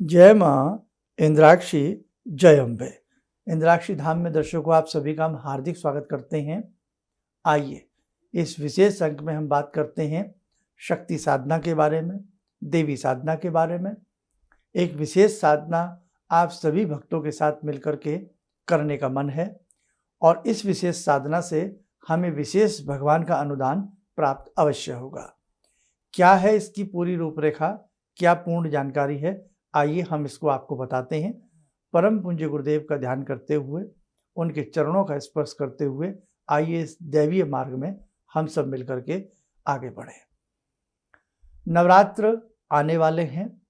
जय माँ इंद्राक्षी, जय अम्बे। इंद्राक्षी धाम में दर्शकों आप सभी का हम हार्दिक स्वागत करते हैं। आइए इस विशेष अंक में हम बात करते हैं शक्ति साधना के बारे में, देवी साधना के बारे में। एक विशेष साधना आप सभी भक्तों के साथ मिलकर के करने का मन है और इस विशेष साधना से हमें विशेष भगवान का अनुदान प्राप्त अवश्य होगा। क्या है इसकी पूरी रूपरेखा, क्या पूर्ण जानकारी है, आइए हम इसको आपको बताते हैं। परम पूज्य गुरुदेव का ध्यान करते हुए, उनके चरणों का स्पर्श करते हुए आइए इस दैवीय मार्ग में हम सब मिलकर के आगे बढ़े। नवरात्र आने वाले हैं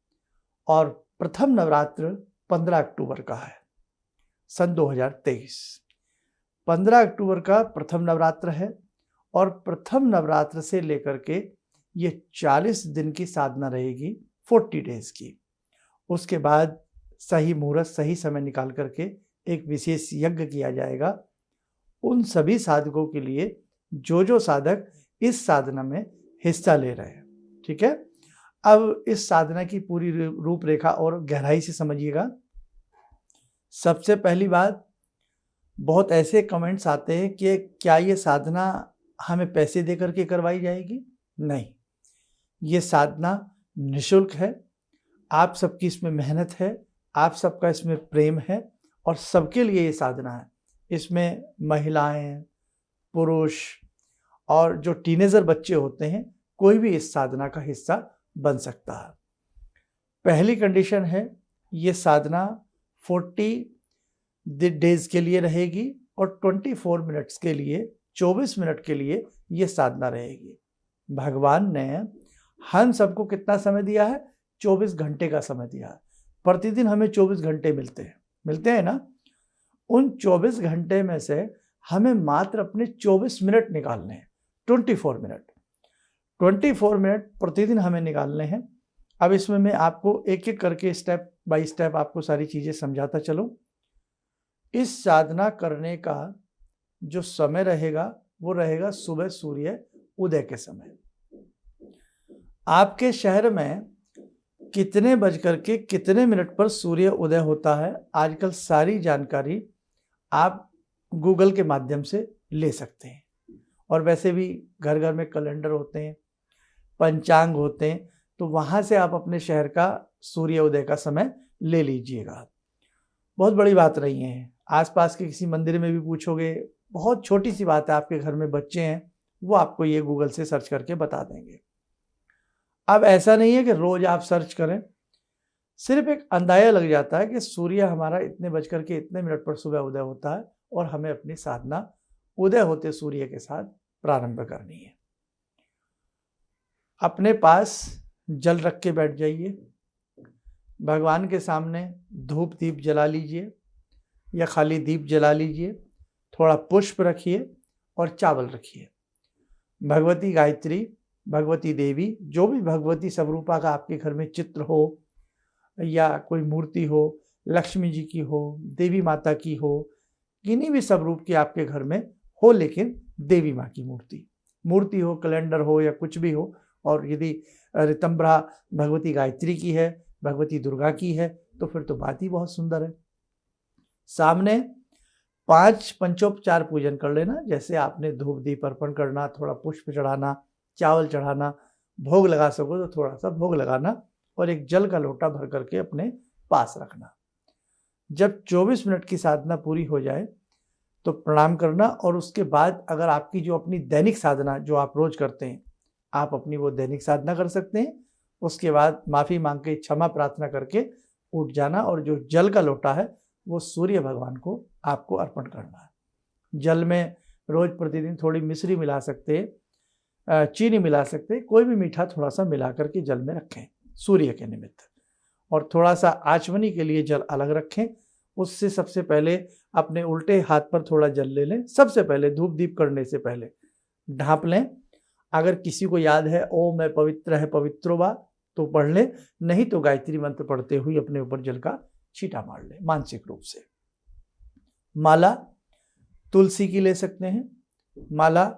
और प्रथम नवरात्र 15 अक्टूबर का है, सन 2023। 15 अक्टूबर का प्रथम नवरात्र है और प्रथम नवरात्र से लेकर के ये 40 दिन की साधना रहेगी, 40 डेज की। उसके बाद सही मुहूर्त, सही समय निकाल करके एक विशेष यज्ञ किया जाएगा उन सभी साधकों के लिए जो साधक इस साधना में हिस्सा ले रहे हैं। ठीक है, अब इस साधना की पूरी रूपरेखा और गहराई से समझिएगा। सबसे पहली बात, बहुत ऐसे कमेंट्स आते हैं कि क्या ये साधना हमें पैसे दे करके करवाई जाएगी? नहीं, ये साधना निःशुल्क है। आप सबकी इसमें मेहनत है, आप सबका इसमें प्रेम है और सबके लिए ये साधना है। इसमें महिलाएं, पुरुष और जो टीनेजर बच्चे होते हैं, कोई भी इस साधना का हिस्सा बन सकता है। पहली कंडीशन है, ये साधना 40 डेज के लिए रहेगी और 24 मिनट्स के लिए, 24 मिनट के लिए ये साधना रहेगी। भगवान ने हम सबको कितना समय दिया है? 24 घंटे का समय दिया है। प्रतिदिन हमें 24 घंटे मिलते हैं ना। उन 24 घंटे में से हमें मात्र अपने 24 मिनट निकालने हैं। 24 मिनट प्रतिदिन हमें निकालने हैं। अब इसमें मैं आपको एक एक करके स्टेप बाय स्टेप आपको सारी चीज़ें समझाता चलूं। इस साधना करने का जो समय रहेगा वो रहेगा सुबह सूर्य उदय के समय। आपके शहर में कितने बज करके कितने मिनट पर सूर्य उदय होता है, आजकल सारी जानकारी आप गूगल के माध्यम से ले सकते हैं। और वैसे भी घर घर में कैलेंडर होते हैं, पंचांग होते हैं, तो वहाँ से आप अपने शहर का सूर्य उदय का समय ले लीजिएगा। बहुत बड़ी बात नहीं है। आसपास के किसी मंदिर में भी पूछोगे, बहुत छोटी सी बात है। आपके घर में बच्चे हैं, वो आपको ये गूगल से सर्च करके बता देंगे। अब ऐसा नहीं है कि रोज आप सर्च करें, सिर्फ एक अंदाजा लग जाता है कि सूर्य हमारा इतने बजकर के इतने मिनट पर सुबह उदय होता है और हमें अपनी साधना उदय होते सूर्य के साथ प्रारंभ करनी है। अपने पास जल रख के बैठ जाइए, भगवान के सामने धूप दीप जला लीजिए या खाली दीप जला लीजिए, थोड़ा पुष्प रखिए और चावल रखिए। भगवती गायत्री, भगवती देवी, जो भी भगवती स्वरूपा का आपके घर में चित्र हो या कोई मूर्ति हो, लक्ष्मी जी की हो, देवी माता की हो, किन्हीं भी स्वरूप की आपके घर में हो, लेकिन देवी माँ की मूर्ति हो, कैलेंडर हो या कुछ भी हो। और यदि ऋतंभरा भगवती गायत्री की है, भगवती दुर्गा की है, तो फिर तो बात ही बहुत सुंदर है। सामने 5 पंचोपचार पूजन कर लेना, जैसे आपने धूप दीप अर्पण करना, थोड़ा पुष्प चढ़ाना, चावल चढ़ाना, भोग लगा सको तो थोड़ा सा भोग लगाना और एक जल का लोटा भर करके अपने पास रखना। जब 24 मिनट की साधना पूरी हो जाए तो प्रणाम करना और उसके बाद अगर आपकी जो अपनी दैनिक साधना जो आप रोज करते हैं, आप अपनी वो दैनिक साधना कर सकते हैं। उसके बाद माफ़ी मांग के, क्षमा प्रार्थना करके उठ जाना और जो जल का लोटा है वो सूर्य भगवान को आपको अर्पण करना है। जल में रोज प्रतिदिन थोड़ी मिश्री मिला सकते हैं, चीनी मिला सकते हैं, कोई भी मीठा थोड़ा सा मिला करके जल में रखें सूर्य के निमित्त। और थोड़ा सा आचमनी के लिए जल अलग रखें। उससे सबसे पहले अपने उल्टे हाथ पर थोड़ा जल ले लें। सबसे पहले धूप दीप करने से पहले ढांप लें। अगर किसी को याद है ओम मैं पवित्र है पवित्रो वा, तो पढ़ लें, नहीं तो गायत्री मंत्र पढ़ते हुए अपने ऊपर जल का छींटा मार लें मानसिक रूप से। माला तुलसी की ले सकते हैं, माला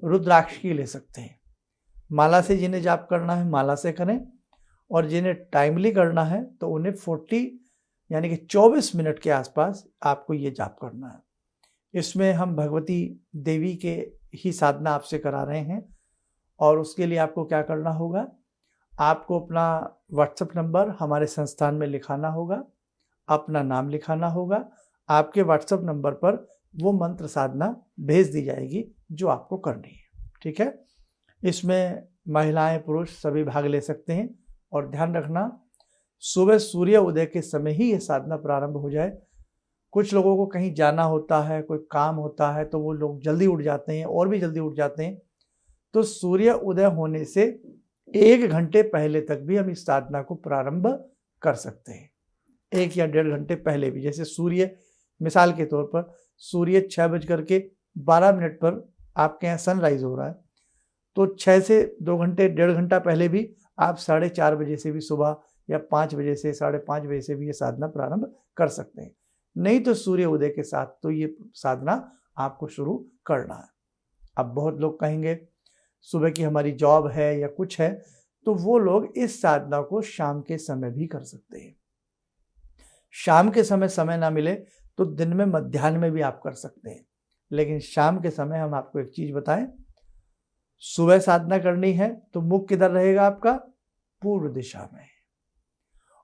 रुद्राक्ष की ले सकते हैं। माला से जिन्हें जाप करना है माला से करें और जिन्हें टाइमली करना है तो उन्हें 40 यानी कि 24 मिनट के आसपास आपको ये जाप करना है। इसमें हम भगवती देवी के ही साधना आपसे करा रहे हैं और उसके लिए आपको क्या करना होगा, आपको अपना व्हाट्सएप नंबर हमारे संस्थान में लिखाना होगा, अपना नाम लिखाना होगा। आपके व्हाट्सएप नंबर पर वो मंत्र साधना भेज दी जाएगी जो आपको करनी है। ठीक है, इसमें महिलाएं पुरुष सभी भाग ले सकते हैं और ध्यान रखना सुबह सूर्य उदय के समय ही ये साधना प्रारंभ हो जाए। कुछ लोगों को कहीं जाना होता है, कोई काम होता है, तो वो लोग जल्दी उठ जाते हैं और भी जल्दी उठ जाते हैं। तो सूर्य उदय होने से 1 घंटे पहले तक भी हम इस साधना को प्रारंभ कर सकते हैं, 1 या 1.5 घंटे पहले भी। जैसे सूर्य, मिसाल के तौर पर सूर्य 6:12 पर आपके यहाँ सनराइज हो रहा है, तो 6 से 2 घंटे 1.5 घंटा पहले भी आप 4:30 बजे से भी सुबह या 5 बजे से 5:30 बजे से भी ये साधना प्रारंभ कर सकते हैं। नहीं तो सूर्य उदय के साथ तो ये साधना आपको शुरू करना है। अब बहुत लोग कहेंगे सुबह की हमारी जॉब है या कुछ है, तो वो लोग इस साधना को शाम के समय भी कर सकते हैं। शाम के समय ना मिले तो दिन में मध्याह्न में भी आप कर सकते हैं, लेकिन शाम के समय हम आपको एक चीज बताएं, सुबह साधना करनी है तो मुख किधर रहेगा आपका, पूर्व दिशा में,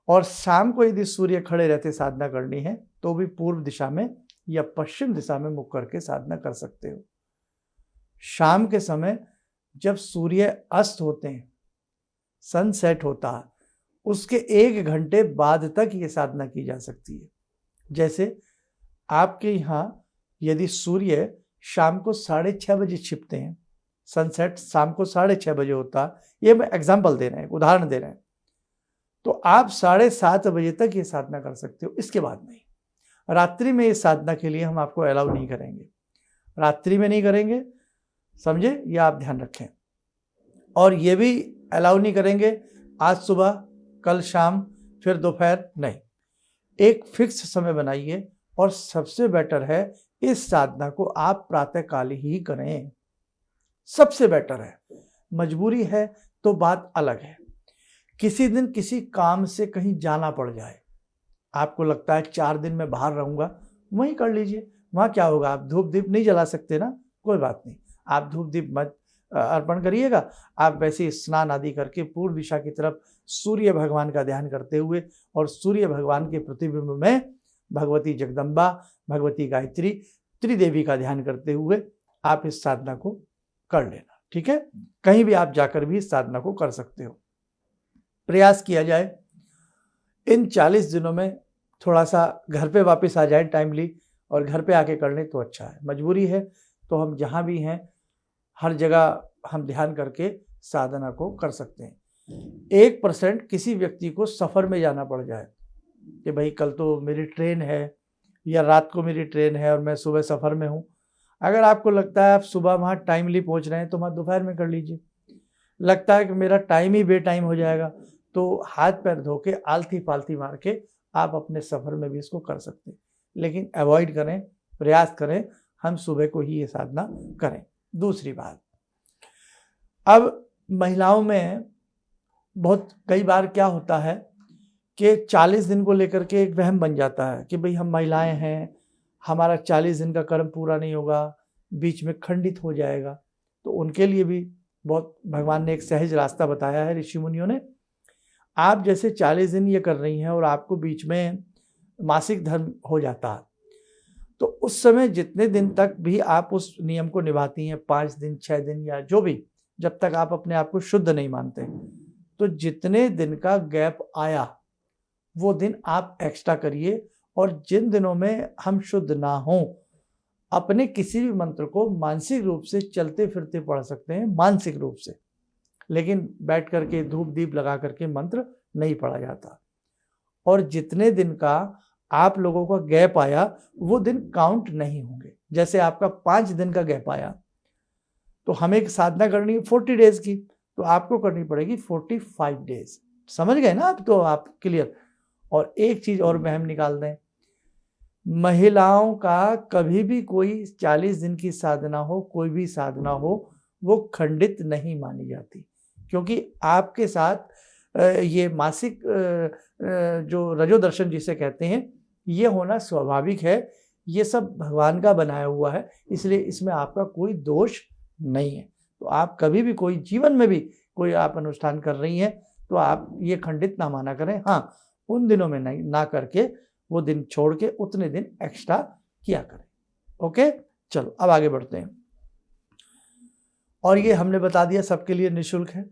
और शाम को यदि सूर्य खड़े रहते साधना करनी है तो भी पूर्व दिशा में या पश्चिम दिशा में मुख करके साधना कर सकते हो। शाम के समय जब सूर्य अस्त होते हैं, सनसेट होता है, उसके 1 घंटे बाद तक ये साधना की जा सकती है। जैसे आपके यहाँ यदि सूर्य शाम को 6:30 बजे छिपते हैं, सनसेट शाम को 6:30 बजे होता है, ये मैं एग्जाम्पल दे रहे हैं, उदाहरण दे रहे हैं, तो आप 7:30 बजे तक ये साधना कर सकते हो, इसके बाद नहीं। रात्रि में ये साधना के लिए हम आपको अलाउ नहीं करेंगे, रात्रि में नहीं करेंगे, समझे, ये आप ध्यान रखें। और ये भी अलाउ नहीं करेंगे आज सुबह, कल शाम, फिर दोपहर, नहीं। एक फिक्स समय बनाइए और सबसे बेटर है इस साधना को आप प्रातःकाल ही करें, सबसे बेटर है। मजबूरी है तो बात अलग है, किसी दिन किसी काम से कहीं जाना पड़ जाए, आपको लगता है 4 दिन में बाहर रहूंगा, वहीं कर लीजिए। वहां क्या होगा, आप धूप दीप नहीं जला सकते ना, कोई बात नहीं, आप धूप दीप मत अर्पण करिएगा। आप वैसे स्नान आदि करके पूर्व दिशा की तरफ सूर्य भगवान का ध्यान करते हुए और सूर्य भगवान के प्रतिबिंब में भगवती जगदम्बा, भगवती गायत्री, त्रिदेवी का ध्यान करते हुए आप इस साधना को कर लेना। ठीक है, कहीं भी आप जाकर भी इस साधना को कर सकते हो। प्रयास किया जाए इन 40 दिनों में थोड़ा सा घर पे वापस आ जाए टाइमली, और घर पे आके कर लें तो अच्छा है। मजबूरी है तो हम जहाँ भी हैं हर जगह हम ध्यान करके साधना को कर सकते हैं। 1% किसी व्यक्ति को सफ़र में जाना पड़ जाए कि भाई कल तो मेरी ट्रेन है या रात को मेरी ट्रेन है और मैं सुबह सफ़र में हूँ, अगर आपको लगता है आप सुबह वहाँ टाइमली पहुँच रहे हैं तो वहाँ दोपहर में कर लीजिए। लगता है कि मेरा टाइम ही बेटाइम हो जाएगा तो हाथ पैर धो के आलती पालती मार के आप अपने सफ़र में भी इसको कर सकते हैं, लेकिन अवॉइड करें, प्रयास करें हम सुबह को ही ये साधना करें। दूसरी बात, अब महिलाओं में बहुत कई बार क्या होता है कि 40 दिन को लेकर के एक वहम बन जाता है कि भाई हम महिलाएं हैं, हमारा 40 दिन का कर्म पूरा नहीं होगा, बीच में खंडित हो जाएगा। तो उनके लिए भी बहुत भगवान ने एक सहज रास्ता बताया है ऋषि मुनियों ने। आप जैसे 40 दिन ये कर रही हैं और आपको बीच में मासिक धर्म हो जाता है, तो उस समय जितने दिन तक भी आप उस नियम को निभाती हैं, 5 दिन 6 दिन या जो भी, जब तक आप अपने आप को शुद्ध नहीं मानते, तो जितने दिन का गैप आया वो दिन आप एक्स्ट्रा करिए। और जिन दिनों में हम शुद्ध ना हों, अपने किसी भी मंत्र को मानसिक रूप से चलते फिरते पढ़ सकते हैं, मानसिक रूप से, लेकिन बैठ करके धूप दीप लगा करके मंत्र नहीं पढ़ा जाता। और जितने दिन का आप लोगों का गैप आया वो दिन काउंट नहीं होंगे। जैसे आपका 5 दिन का गैप आया तो हमें एक साधना करनी है 40 डेज की, तो आपको करनी पड़ेगी 45 डेज। समझ गए ना आप, तो आप क्लियर। और एक चीज और वहम निकाल दें, महिलाओं का कभी भी कोई 40 दिन की साधना हो, कोई भी साधना हो, वो खंडित नहीं मानी जाती, क्योंकि आपके साथ ये मासिक जो रजो दर्शन जिसे कहते हैं, ये होना स्वाभाविक है। ये सब भगवान का बनाया हुआ है, इसलिए इसमें आपका कोई दोष नहीं है। तो आप कभी भी कोई जीवन में भी कोई आप अनुष्ठान कर रही हैं तो आप ये खंडित ना माना करें। हाँ, उन दिनों में नहीं ना करके वो दिन छोड़ के उतने दिन एक्स्ट्रा किया करें। ओके, चलो अब आगे बढ़ते हैं। और ये हमने बता दिया सबके लिए निःशुल्क है।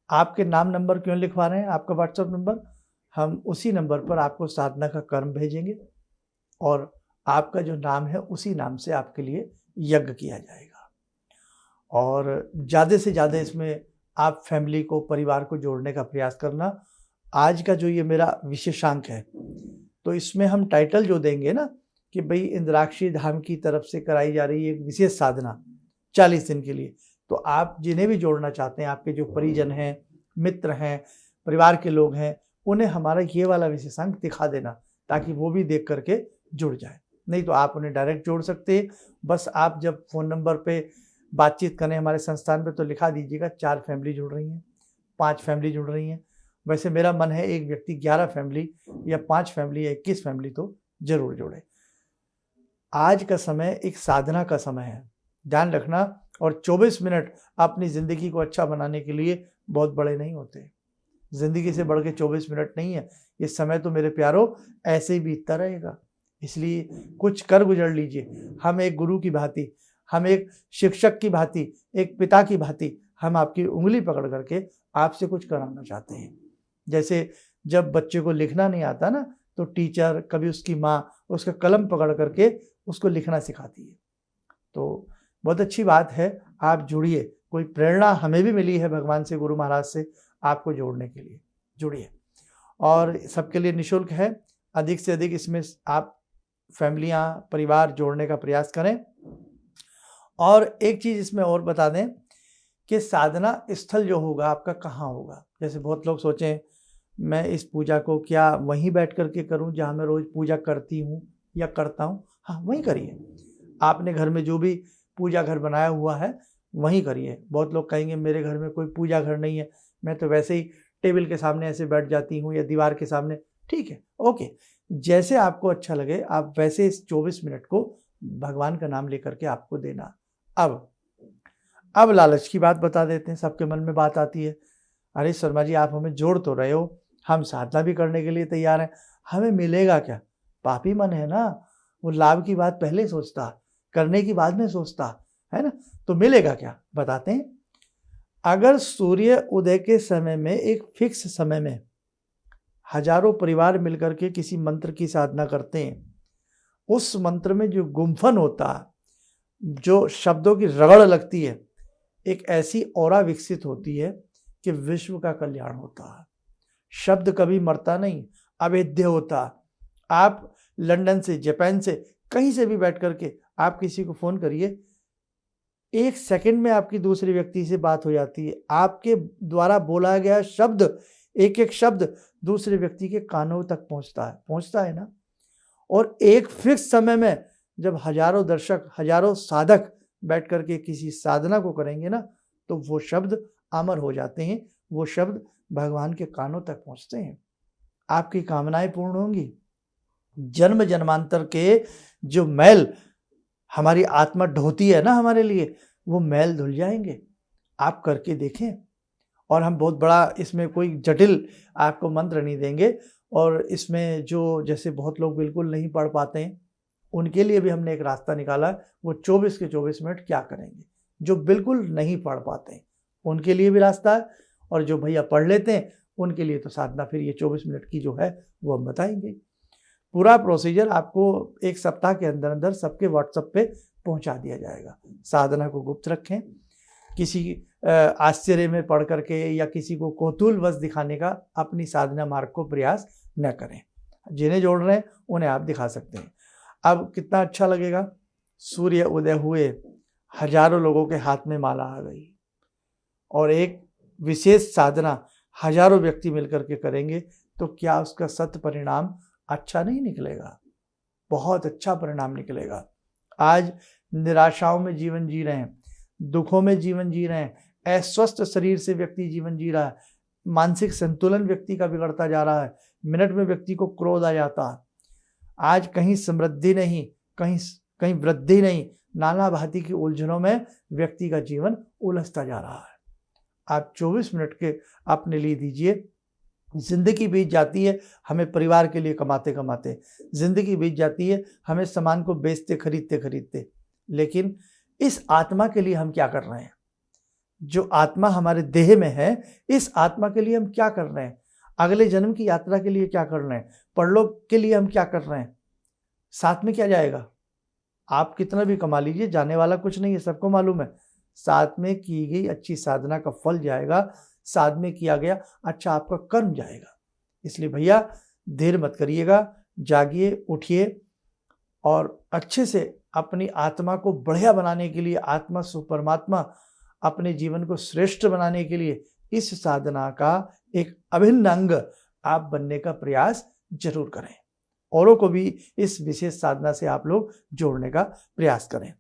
आपके नाम नंबर क्यों लिखवा रहे हैं, आपका व्हाट्सएप नंबर, हम उसी नंबर पर आपको साधना का कर्म भेजेंगे और आपका जो नाम है उसी नाम से आपके लिए यज्ञ किया जाएगा। और ज़्यादा से ज़्यादा इसमें आप फैमिली को, परिवार को जोड़ने का प्रयास करना। आज का जो ये मेरा विशेषांक है, तो इसमें हम टाइटल जो देंगे ना कि भाई इंद्राक्षी धाम की तरफ से कराई जा रही है एक विशेष साधना 40 दिन के लिए, तो आप जिन्हें भी जोड़ना चाहते हैं, आपके जो परिजन हैं, मित्र हैं, परिवार के लोग हैं, उन्हें हमारा ये वाला विशेषांक दिखा देना ताकि वो भी देख करके जुड़ जाए। नहीं तो आप उन्हें डायरेक्ट जोड़ सकते हैं। बस आप जब फ़ोन नंबर पे बातचीत करें हमारे संस्थान पे तो लिखा दीजिएगा 4 फैमिली जुड़ रही हैं, 5 फैमिली जुड़ रही हैं। वैसे मेरा मन है एक व्यक्ति 11 फैमिली या 5 फैमिली या 21 फैमिली तो जरूर जोड़े। आज का समय एक साधना का समय है, ध्यान रखना। और 24 मिनट अपनी ज़िंदगी को अच्छा बनाने के लिए बहुत बड़े नहीं होते। ज़िंदगी से बढ़ के 24 मिनट नहीं है। ये समय तो मेरे प्यारों ऐसे ही बीतता रहेगा, इसलिए कुछ कर गुजर लीजिए। हम एक गुरु की भांति, हम एक शिक्षक की भांति, एक पिता की भांति हम आपकी उंगली पकड़ करके आपसे कुछ कराना चाहते हैं। जैसे जब बच्चे को लिखना नहीं आता ना, तो टीचर, कभी उसकी माँ उसका कलम पकड़ करके उसको लिखना सिखाती है। तो बहुत अच्छी बात है, आप जुड़िए। कोई प्रेरणा हमें भी मिली है भगवान से, गुरु महाराज से, आपको जोड़ने के लिए। जुड़िए और सबके लिए निःशुल्क है। अधिक से अधिक इसमें आप फैमिलियाँ, परिवार जोड़ने का प्रयास करें। और एक चीज़ इसमें और बता दें कि साधना स्थल जो होगा आपका कहाँ होगा। जैसे बहुत लोग सोचें मैं इस पूजा को क्या वहीं बैठ करके करूं जहां मैं रोज़ पूजा करती हूं या करता हूं। हाँ, वहीं करिए। आपने घर में जो भी पूजा घर बनाया हुआ है वहीं करिए। बहुत लोग कहेंगे मेरे घर में कोई पूजा घर नहीं है, मैं तो वैसे ही टेबल के सामने ऐसे बैठ जाती हूँ या दीवार के सामने। ठीक है, ओके, जैसे आपको अच्छा लगे आप वैसे इस 24 मिनट को भगवान का नाम लेकर के आपको देना। अब लालच की बात बता देते हैं। सबके मन में बात आती है, अरे शर्मा जी आप हमें जोड़ तो रहे हो, हम साधना भी करने के लिए तैयार हैं, हमें मिलेगा क्या? पापी मन है ना, वो लाभ की बात पहले सोचता, करने की बाद में सोचता है ना। तो मिलेगा क्या, बताते हैं। अगर सूर्य उदय के समय में, एक फिक्स समय में हजारों परिवार मिलकर के किसी मंत्र की साधना करते हैं, उस मंत्र में जो गुम्फन होता, जो शब्दों की रगड़ लगती है, एक ऐसी ऑरा विकसित होती है कि विश्व का कल्याण होता है। शब्द कभी मरता नहीं, अभेद्य होता। आप लंदन से, जापान से, कहीं से भी बैठ करके आप किसी को फोन करिए, 1 सेकंड में आपकी दूसरे व्यक्ति से बात हो जाती है। आपके द्वारा बोला गया शब्द, एक एक शब्द दूसरे व्यक्ति के कानों तक पहुंचता है ना। और एक फिक्स समय में जब हजारों दर्शक, हजारों साधक बैठ करके किसी साधना को करेंगे ना, तो वो शब्द अमर हो जाते हैं, वो शब्द भगवान के कानों तक पहुंचते हैं। आपकी कामनाएं पूर्ण होंगी। जन्म जन्मांतर के जो मैल हमारी आत्मा ढोती है ना हमारे लिए, वो मैल धुल जाएंगे। आप करके देखें। और हम बहुत बड़ा इसमें कोई जटिल आपको मंत्र नहीं देंगे। और इसमें जो जैसे बहुत लोग बिल्कुल नहीं पढ़ पाते हैं, उनके लिए भी हमने एक रास्ता निकाला। वो 24 के 24 मिनट क्या करेंगे, जो बिल्कुल नहीं पढ़ पाते हैं उनके लिए भी रास्ता है। और जो भैया पढ़ लेते हैं उनके लिए तो साधना फिर ये 24 मिनट की जो है वो हम बताएंगे। पूरा प्रोसीजर आपको 1 सप्ताह के अंदर अंदर सबके व्हाट्सएप पे पहुंचा दिया जाएगा। साधना को गुप्त रखें, किसी आश्चर्य में पढ़ करके या किसी को कौतूहलवश दिखाने का अपनी साधना मार्ग को प्रयास न करें। जिन्हें जोड़ रहे हैं उन्हें आप दिखा सकते हैं। अब कितना अच्छा लगेगा, सूर्य उदय हुए, हजारों लोगों के हाथ में माला आ गई और एक विशेष साधना हजारों व्यक्ति मिलकर के करेंगे, तो क्या उसका सत्य परिणाम अच्छा नहीं निकलेगा? बहुत अच्छा परिणाम निकलेगा। आज निराशाओं में जीवन जी रहे हैं, दुखों में जीवन जी रहे हैं, अस्वस्थ शरीर से व्यक्ति जीवन जी रहा है, मानसिक संतुलन व्यक्ति का बिगड़ता जा रहा है। मिनट में व्यक्ति को क्रोध आ जाता है। आज कहीं समृद्धि नहीं, कहीं वृद्धि नहीं, नाना भांति की उलझनों में व्यक्ति का जीवन उलझता जा रहा है। आप 24 मिनट के अपने लिए दीजिए। जिंदगी बीत जाती है हमें परिवार के लिए कमाते कमाते, जिंदगी बीत जाती है हमें सामान को बेचते खरीदते खरीदते, लेकिन इस आत्मा के लिए हम क्या कर रहे हैं? जो आत्मा हमारे देह में है, इस आत्मा के लिए हम क्या कर रहे हैं? अगले जन्म की यात्रा के लिए क्या कर रहे हैं? परलोक के लिए हम क्या कर रहे हैं? साथ में क्या जाएगा? आप कितना भी कमा लीजिए, जाने वाला कुछ नहीं है, सबको मालूम है। साथ में की गई अच्छी साधना का फल जाएगा, साथ में किया गया अच्छा आपका कर्म जाएगा। इसलिए भैया देर मत करिएगा, जागिए, उठिए और अच्छे से अपनी आत्मा को बढ़िया बनाने के लिए, आत्मा सुपरमात्मा अपने जीवन को श्रेष्ठ बनाने के लिए इस साधना का एक अभिन्न अंग आप बनने का प्रयास जरूर करें। औरों को भी इस विशेष साधना से आप लोग जोड़ने का प्रयास करें।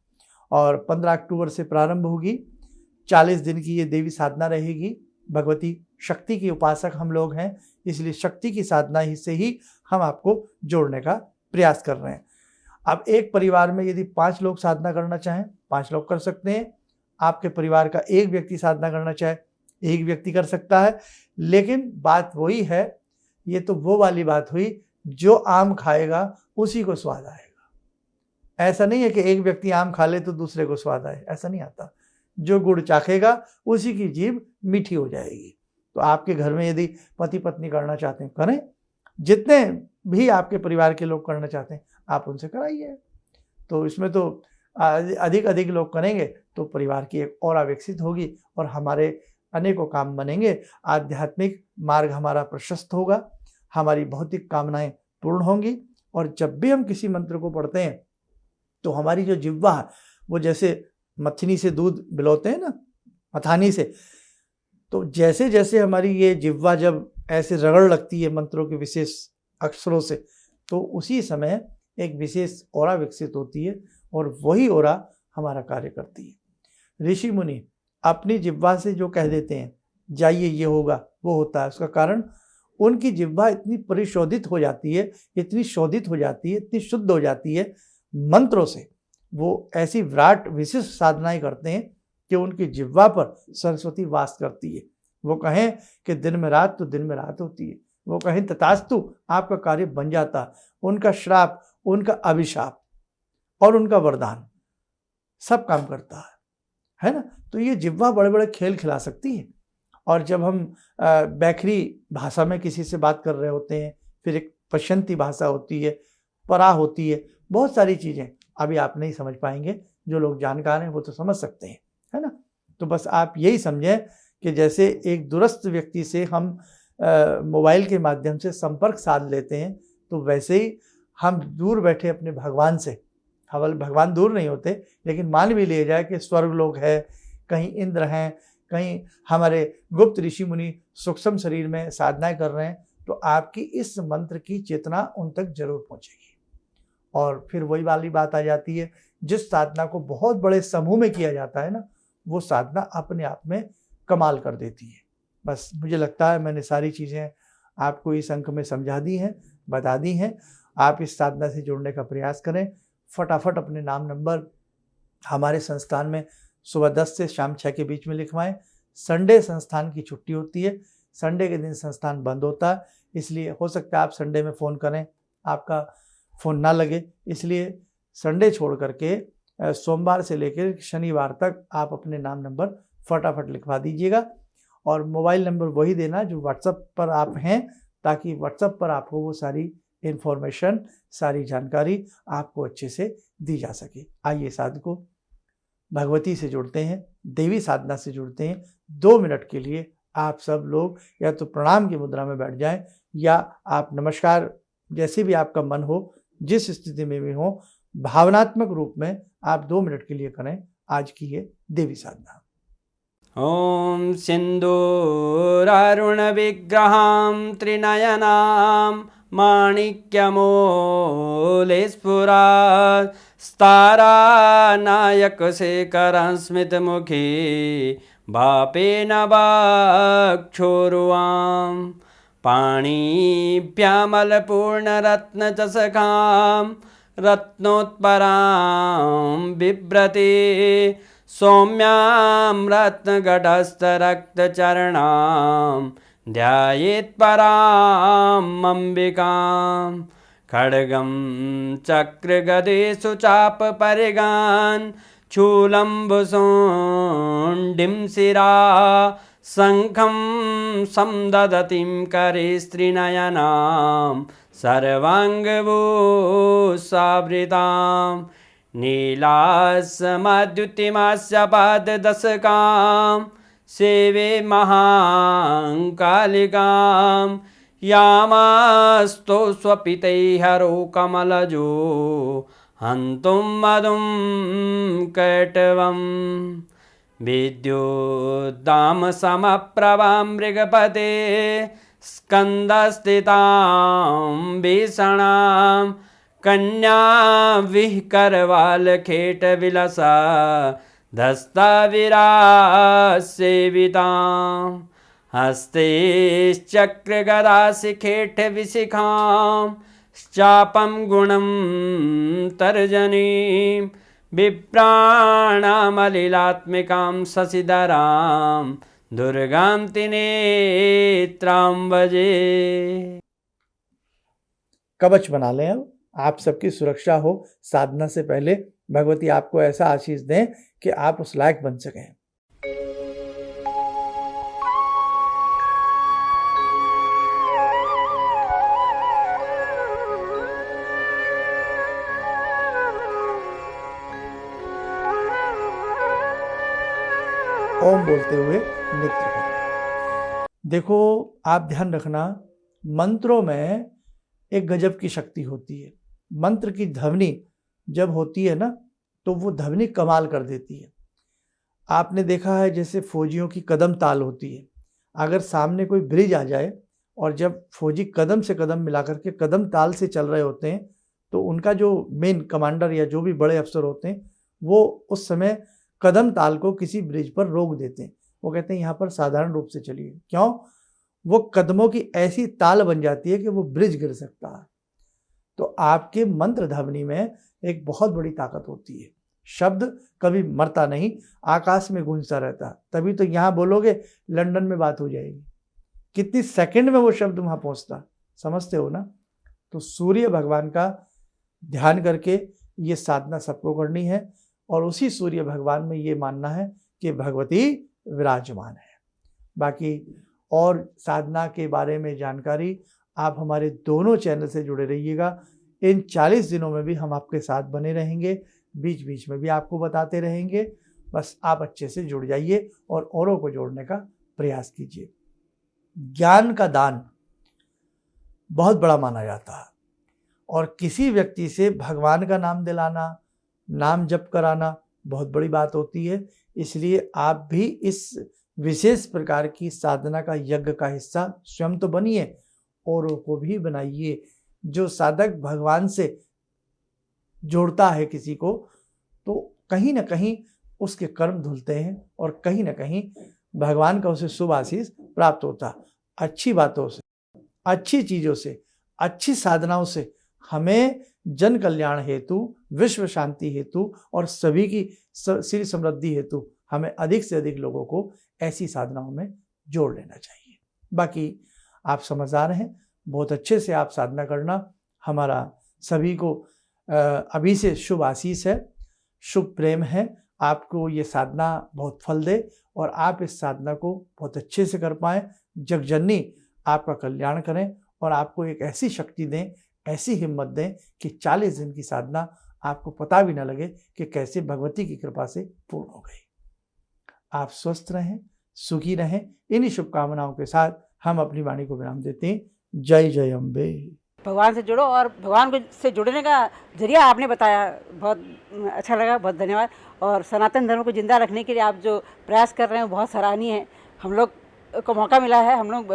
और 15 अक्टूबर से प्रारंभ होगी, 40 दिन की ये देवी साधना रहेगी। भगवती शक्ति की उपासक हम लोग हैं, इसलिए शक्ति की साधना ही से ही हम आपको जोड़ने का प्रयास कर रहे हैं। अब एक परिवार में यदि 5 लोग साधना करना चाहें, 5 लोग कर सकते हैं। आपके परिवार का एक व्यक्ति साधना करना चाहे, एक व्यक्ति कर सकता है। लेकिन बात वही है, ये तो वो वाली बात हुई, जो आम खाएगा उसी को स्वाद आएगा। ऐसा नहीं है कि एक व्यक्ति आम खा ले तो दूसरे को स्वाद आए, ऐसा नहीं आता। जो गुड़ चाखेगा उसी की जीभ मीठी हो जाएगी। तो आपके घर में यदि पति पत्नी करना चाहते हैं करें, जितने भी आपके परिवार के लोग करना चाहते हैं आप उनसे कराइए। तो इसमें तो अधिक लोग करेंगे तो परिवार की एक और विकसित होगी और हमारे अनेकों काम बनेंगे। आध्यात्मिक मार्ग हमारा प्रशस्त होगा, हमारी भौतिक कामनाएं पूर्ण होंगी। और जब भी हम किसी मंत्र को पढ़ते हैं तो हमारी जो जिह्वा है वो जैसे मथनी से दूध बिलोते हैं ना, मथानी से, तो जैसे जैसे हमारी ये जिह्वा जब ऐसे रगड़ लगती है मंत्रों के विशेष अक्षरों से, तो उसी समय एक विशेष ओरा विकसित होती है और वही ओरा हमारा कार्य करती है। ऋषि मुनि अपनी जिह्वा से जो कह देते हैं जाइए ये होगा वो होता है, उसका कारण उनकी जिह्वा इतनी परिशोधित हो जाती है, इतनी शोधित हो जाती है, इतनी शुद्ध हो जाती है मंत्रों से। वो ऐसी विराट विशिष्ट साधनाएं करते हैं कि उनकी जिह्वा पर सरस्वती वास करती है। वो कहें कि दिन में रात तो दिन में रात होती है, वो कहें तथास्तु आपका कार्य बन जाता। उनका श्राप, उनका अभिशाप और उनका वरदान सब काम करता है ना। तो ये जिह्वा बड़े बड़े खेल खिला सकती है। और जब हम बैखरी भाषा में किसी से बात कर रहे होते हैं, फिर एक पश्चंती भाषा होती है, परा होती है, बहुत सारी चीज़ें अभी आप नहीं समझ पाएंगे। जो लोग जानकार हैं वो तो समझ सकते हैं, है ना। तो बस आप यही समझें कि जैसे एक दूरस्थ व्यक्ति से हम मोबाइल के माध्यम से संपर्क साध लेते हैं, तो वैसे ही हम दूर बैठे अपने भगवान से, भगवान दूर नहीं होते, लेकिन मान भी लिया जाए कि स्वर्ग लोग है, कहीं इंद्र हैं, कहीं हमारे गुप्त ऋषि मुनि सूक्ष्म शरीर में साधनाएं कर रहे हैं, तो आपकी इस मंत्र की चेतना उन तक जरूर पहुंचेगी। और फिर वही वाली बात आ जाती है, जिस साधना को बहुत बड़े समूह में किया जाता है ना, वो साधना अपने आप में कमाल कर देती है। बस मुझे लगता है मैंने सारी चीज़ें आपको इस अंक में समझा दी हैं, बता दी हैं। आप इस साधना से जुड़ने का प्रयास करें। फटाफट अपने नाम नंबर हमारे संस्थान में सुबह 10 से शाम 6 के बीच में लिखवाएं। संडे संस्थान की छुट्टी होती है, संडे के दिन संस्थान बंद होता है, इसलिए हो सकता है आप संडे में फ़ोन करें, आपका फ़ोन ना लगे, इसलिए संडे छोड़ करके सोमवार से लेकर शनिवार तक आप अपने नाम नंबर फटाफट लिखवा दीजिएगा। और मोबाइल नंबर वही देना जो व्हाट्सएप पर आप हैं, ताकि व्हाट्सएप पर आपको वो सारी इन्फॉर्मेशन, सारी जानकारी आपको अच्छे से दी जा सके। आइए साधकों, भगवती से जुड़ते हैं, देवी साधना से जुड़ते हैं। 2 मिनट के लिए आप सब लोग या तो प्रणाम की मुद्रा में बैठ जाएं, या आप नमस्कार, जैसे भी आपका मन हो, जिस स्थिति में भी हो, भावनात्मक रूप में आप 2 मिनट के लिए करें आज की ये देवी साधना। ॐ सिन्दूरारुणविग्रहां त्रिनयनां माणिक्यमूलस्फुरात् स्तारानायकशेखरं स्मितमुखी वापेन वक्षोरुवां पाणिभ्यामलपूर्णरत्नचषकां रत्नोत्परां बिभ्रते सौम्यां रत्नघटस्थरक्तचरणां ध्यायेत्पराम् अम्बिकां खड्गं चक्रगदेषु चापपरिगान् शूलम्बुशोण्डिं शिरा शङ्खं संदधतीं करे स्त्रीनयनां सर्वाङ्गभूषावृतां नीलासमद्युतिमास्य पाददशकां सेवे महाकालिकां यामास्तो स्वपितैहरो कमलजो हन्तुं मधुं कैटवम् विद्युद्दामसमप्रभां मृगपते स्कन्दस्थितां भीषणां कन्याविहकरवालखेटविलसा धस्ताविरासेवितां हस्तैश्चक्रगदाशिखेटविशिखां चापं गुणं तर्जनीं विप्राणामलिलात्मिकां शशिधरां दुर्गां त्रिनेत्रां भजे। कवच बना लें। अब आप सबकी सुरक्षा हो। साधना से पहले भगवती आपको ऐसा आशीष दें कि आप उस लायक बन सकें। ओम बोलते हुए नेत्र खोलें। देखो, आप ध्यान रखना, मंत्रों में एक गजब की शक्ति होती है। मंत्र की ध्वनि जब होती है ना, तो वो ध्वनि कमाल कर देती है। आपने देखा है जैसे फौजियों की कदम ताल होती है। अगर सामने कोई ब्रिज आ जाए और जब फौजी कदम से कदम मिला करके कदम ताल से चल रहे होते हैं, तो उनका जो मेन कमांडर या जो भी बड़े अफसर होते हैं, वो उस समय कदम ताल को किसी ब्रिज पर रोक देते हैं। वो कहते हैं यहाँ पर साधारण रूप से चलिए। क्यों? वो कदमों की ऐसी ताल बन जाती है कि वो ब्रिज गिर सकता है। तो आपके मंत्र ध्वनि में एक बहुत बड़ी ताकत होती है। शब्द कभी मरता नहीं, आकाश में गूंजता रहता। तभी तो यहाँ बोलोगे लंदन में बात हो जाएगी, कितनी सेकंड में वो शब्द वहाँ पहुँचता, समझते हो ना। तो सूर्य भगवान का ध्यान करके ये साधना सबको करनी है और उसी सूर्य भगवान में ये मानना है कि भगवती विराजमान है। बाकी और साधना के बारे में जानकारी आप हमारे दोनों चैनल से जुड़े रहिएगा। इन 40 दिनों में भी हम आपके साथ बने रहेंगे, बीच बीच में भी आपको बताते रहेंगे। बस आप अच्छे से जुड़ जाइए और औरों को जोड़ने का प्रयास कीजिए। ज्ञान का दान बहुत बड़ा माना जाता है और किसी व्यक्ति से भगवान का नाम दिलाना, नाम जप कराना बहुत बड़ी बात होती है। इसलिए आप भी इस विशेष प्रकार की साधना का यज्ञ का हिस्सा स्वयं तो बनिए, औरों को भी बनाइए। जो साधक भगवान से जोड़ता है किसी को, तो कहीं ना कहीं उसके कर्म धुलते हैं और कहीं ना कहीं भगवान का उसे शुभ आशीष प्राप्त होता। अच्छी बातों से, अच्छी चीज़ों से, अच्छी साधनाओं से हमें जन कल्याण हेतु, विश्व शांति हेतु और सभी की श्री समृद्धि हेतु हमें अधिक से अधिक लोगों को ऐसी साधनाओं में जोड़ लेना चाहिए। बाकी आप समझदार हैं, बहुत अच्छे से आप साधना करना। हमारा सभी को अभी से शुभ आशीष है, शुभ प्रेम है। आपको ये साधना बहुत फल दे और आप इस साधना को बहुत अच्छे से कर पाएँ। जगजननी आपका कल्याण करें और आपको एक ऐसी शक्ति दें, ऐसी हिम्मत दें कि 40 दिन की साधना आपको पता भी ना लगे कि कैसे भगवती की कृपा से पूर्ण हो गई। आप स्वस्थ रहें, सुखी रहें। इन्हीं शुभकामनाओं के साथ हम अपनी वाणी को विराम देते हैं। जय जय अम्बे। भगवान से जुड़ो और भगवान को से जुड़ने का जरिया आपने बताया, बहुत अच्छा लगा, बहुत धन्यवाद। और सनातन धर्म को जिंदा रखने के लिए आप जो प्रयास कर रहे हैं वो बहुत सराहनीय है। हम लोग को मौका मिला है, हम लोग